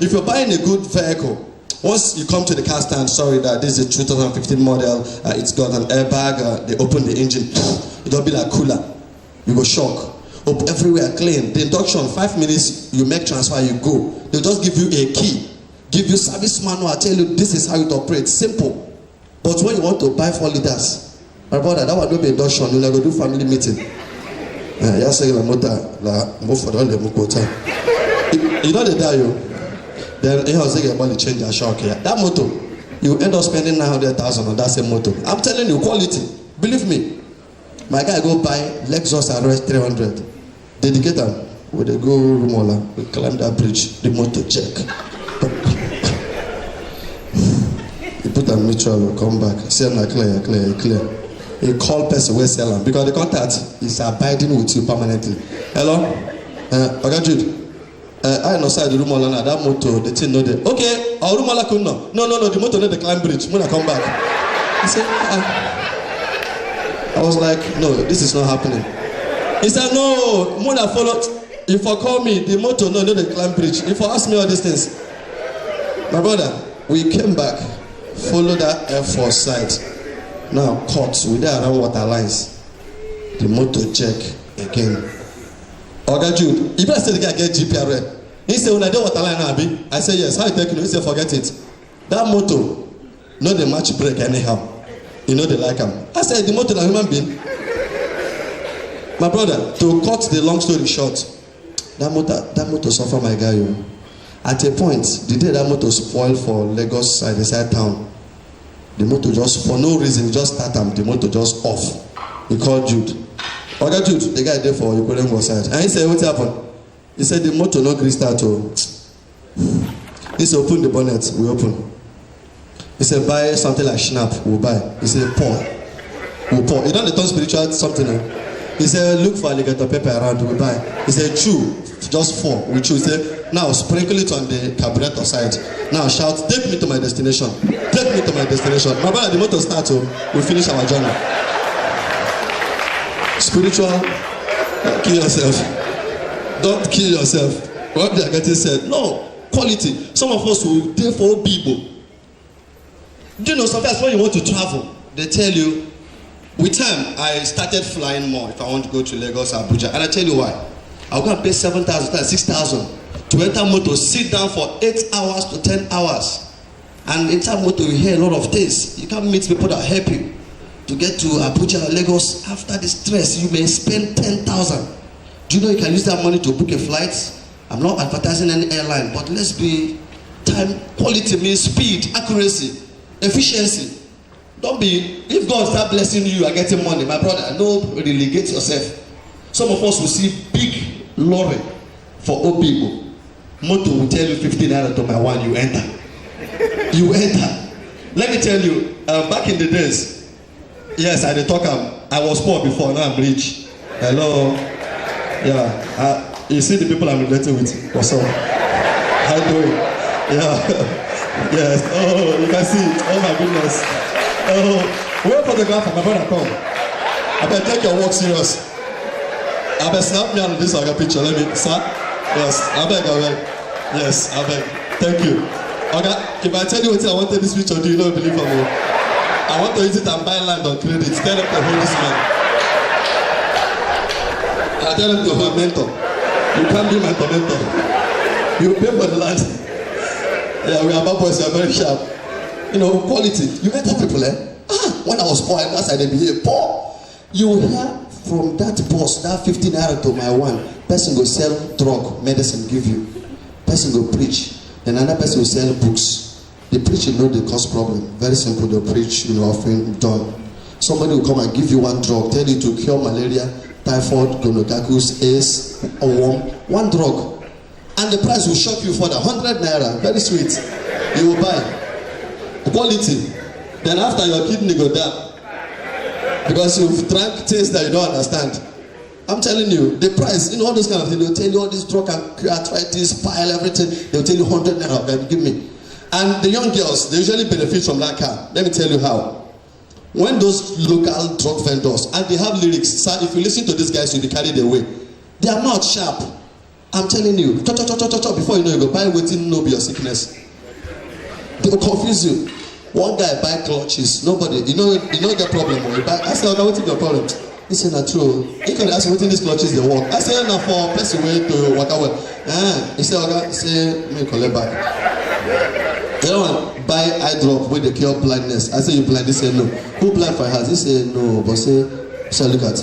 If you're buying a good vehicle, once you come to the car stand, sorry that this is a 2015 model, it's got an airbag, they open the engine, it'll be like cooler. You go shock. Up everywhere clean. The induction, 5 minutes, you make transfer, you go. They'll just give you a key, give you service manual, tell you this is how it operates. Simple. But when you want to buy 4 liters, my brother, that will not be induction, you'll go do family meeting. You say la motor, la move for all the mukota. You know the die. Then he was saying about the change and shock here. That motor, you end up spending 900,000 on that same motor. I'm telling you, quality. Believe me. My guy go buy Lexus RS 300. Dedicate them. When they go Rumola, we climb that bridge, the motor check. He put a mutual, will come back. Say I'm not clear. He call person where sell him because the contact is abiding with you permanently. Hello? Okay, Jude. I know side the Rumola now, that motor, the thing no there. Okay, our Rumola could no. No, the motor need the climb bridge. When I come back. He said, I was like, no, this is not happening. He said, no, when I followed, if I call me, the motor, no, the climb bridge. If I ask me all these things. My brother, we came back, follow that Air Force site. Now, caught, we there around water lines. The motor check again. Oga Jude, if I say the guy get GPRN, he said, when I do water line, Abi, I say, yes, how you take it? He said, forget it. That motor, no, the match break anyhow. You know they like him. I said, the motor is a human being. My brother, to cut the long story short, that motor suffer my guy. At a point, the day that motor spoiled for Lagos side, the side town, the motor just, for no reason, just start him, the motor just off. He called Jude. Okay, Jude, the guy there for you couldn't go side. And he said, what happened? He said, the motor no green start. He said, open the bonnet, we open. He said, buy something like Schnapp, we'll buy. He said, pour. We'll pour. You don't turn spiritual something. He said, look for alligator pepper around, we'll buy. He said, chew, just 4. We chew. He said, now sprinkle it on the carburetor side. Now shout, take me to my destination. Take me to my destination. My brother, the motor starts, we finish our journey. Spiritual, don't kill yourself. Don't kill yourself. What they are getting said. No, quality. Some of us will take for people. Do you know sometimes when you want to travel, they tell you, with time, I started flying more if I want to go to Lagos or Abuja. And I tell you why. I'll go and pay 7,000, 6,000 to enter motor, sit down for 8 hours to 10 hours. And inside motor, you hear a lot of things. You can't meet people that help you. To get to Abuja or Lagos, after the stress, you may spend 10,000. Do you know you can use that money to book a flight? I'm not advertising any airline, but let's be time. Quality means speed, accuracy, efficiency. Don't be, if God start blessing you and getting money, my brother, no, relegate yourself. Some of us will see big lorry for old people. Motor will tell you 15 naira to my one, you enter. You enter. Let me tell you, back in the days, yes, I did talk, I was poor before, now I'm rich. Hello. Yeah, you see the people I'm relating with. What's up? How you doing? Yeah. Yes. Oh, you can see. Oh my goodness. Oh, where photographer, my brother come. I better take your work serious. I better snap me on this picture. Let me, sir. Yes, I beg. Yes, I beg. Thank you. Okay, if I tell you what I wanted this picture to do, you don't believe me. I want to use it and buy land on credit. Tell them to hold this man. I tell them to hold mentor. You can't be my mentor. You pay for the land. Yeah, we are bad boys, we are very sharp. You know, quality. You enter people, when I was poor, that's how they behave. Poor. You hear from that boss, that 15 naira to my one, person go sell drug, medicine give you. Person go preach. Then another person will sell books. They preach, you know, they cause problem. Very simple, they preach, you know, offering done. Somebody will come and give you one drug, tell you to cure malaria, typhoid, gonococcus, AIDS, or worm. One drug. And the price will shock you for the 100 naira. Very sweet. You will buy. Quality. Then after your kidney go down. Because you've drank things that you don't understand. I'm telling you, the price, you know, all those kind of things, they'll tell you all this drug and arthritis, pile, everything. They'll tell you 100 naira, baby, give me. And the young girls, they usually benefit from that car. Let me tell you how. When those local drug vendors, and they have lyrics, sir, if you listen to these guys, you'll be carried away. They are not sharp. I'm telling you, before you know, you go buy wetin no be your sickness. They will confuse you. One guy buy clutches, nobody, you know get problem when you buy. I say, okay, wetin be your problem? He say, na true. He can ask me wetin these clutches dey work. I say, na for person wey to waka well. He say, okay, he say, make collect back. You know, buy eye drop wey dey cure blindness. I say, you blind? He say, no. Who blind for house? He say, no. But say look at.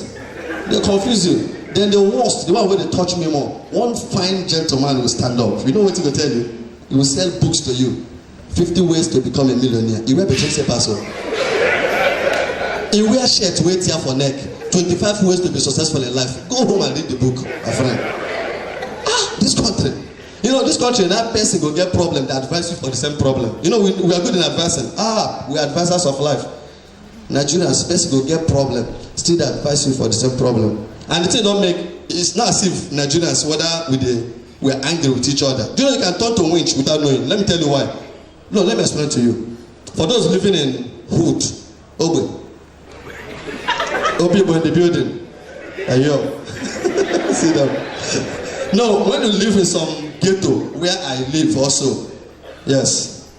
They confuse you. Then the worst, the one wey dey touch me more. One fine gentleman will stand up. You know wetin he go tell you? He will sell books to you. 50 ways to become a millionaire. He wear between papers. He wear shirt wey tear for neck. 25 ways to be successful in life. Go home and read the book, my friend. This country. You know, this country, that person go get problem, they advise you for the same problem. You know, we are good in advising. We are advisors of life. Nigerians, person go get problem, still they advise you for the same problem. And the thing don't make, it's not as if Nigerians, whether we are angry with each other. Do you know you can turn to winch without knowing? Let me tell you why. No, let me explain to you. For those living in hood, people in the building. Ayo. See them. No, when you live in some ghetto where I live also, yes.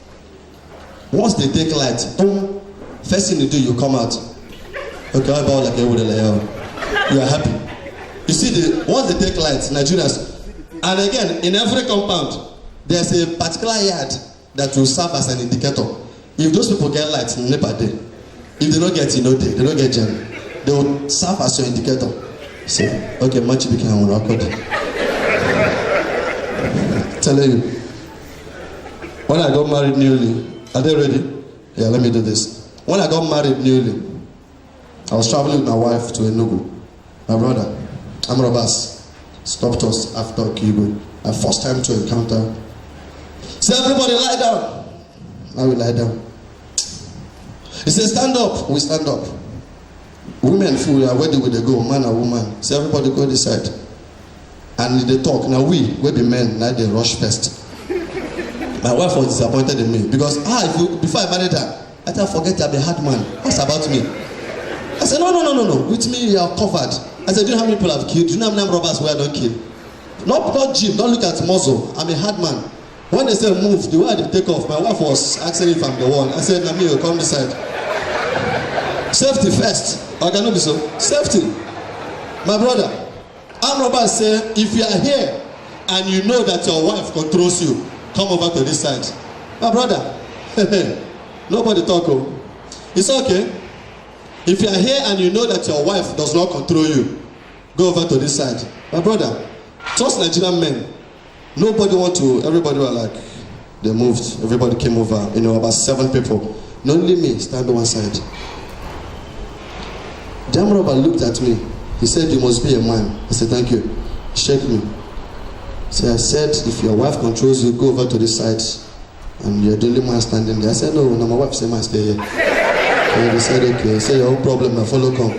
Once they take light, boom, first thing you do, you come out. Okay, how about like you are happy. You see, once they take light, Nigerians, and again, in every compound, there's a particular yard that will serve as an indicator. If those people get light in NEPA day, if they don't get it, they don't get jam. They will serve as your indicator. Say, okay, much became on record. Telling you. When I got married newly, are they ready? Yeah, let me do this. When I got married newly, I was traveling with my wife to Enugu. My brother, Amrobas, stopped us after Kibu. Our first time to encounter. Say, everybody lie down. Now we lie down. He said, stand up. We stand up. Women fool, where do they go? Man or woman? Say, everybody go this side. And they talk. Now we be men, now they rush first. My wife was disappointed in me because before I married her, I thought forget I'm a hard man. What's about me? I said, no. With me you are covered. I said, do you know how many people I've killed? Do you know how many robbers where I don't kill? Not Jim, don't look at muzzle. I'm a hard man. When they say move, the way they take off, my wife was asking if I'm the one. I said, Nami, come this side. Safety first. I cannot be so. Safety. My brother, Amroba say, if you are here and you know that your wife controls you, come over to this side. My brother, nobody talk. It's okay. If you are here and you know that your wife does not control you, go over to this side. My brother, just Nigerian men, nobody want to, everybody were like, they moved, everybody came over, about 7 people. And only me stand on one side. Jam Robber looked at me. He said, you must be a man. I said, thank you. Shake me. So I said, if your wife controls you, go over to this side. And you're the only man standing there. I said, no, my wife said, man, stay here. So he said, okay. Say your own problem, now follow come.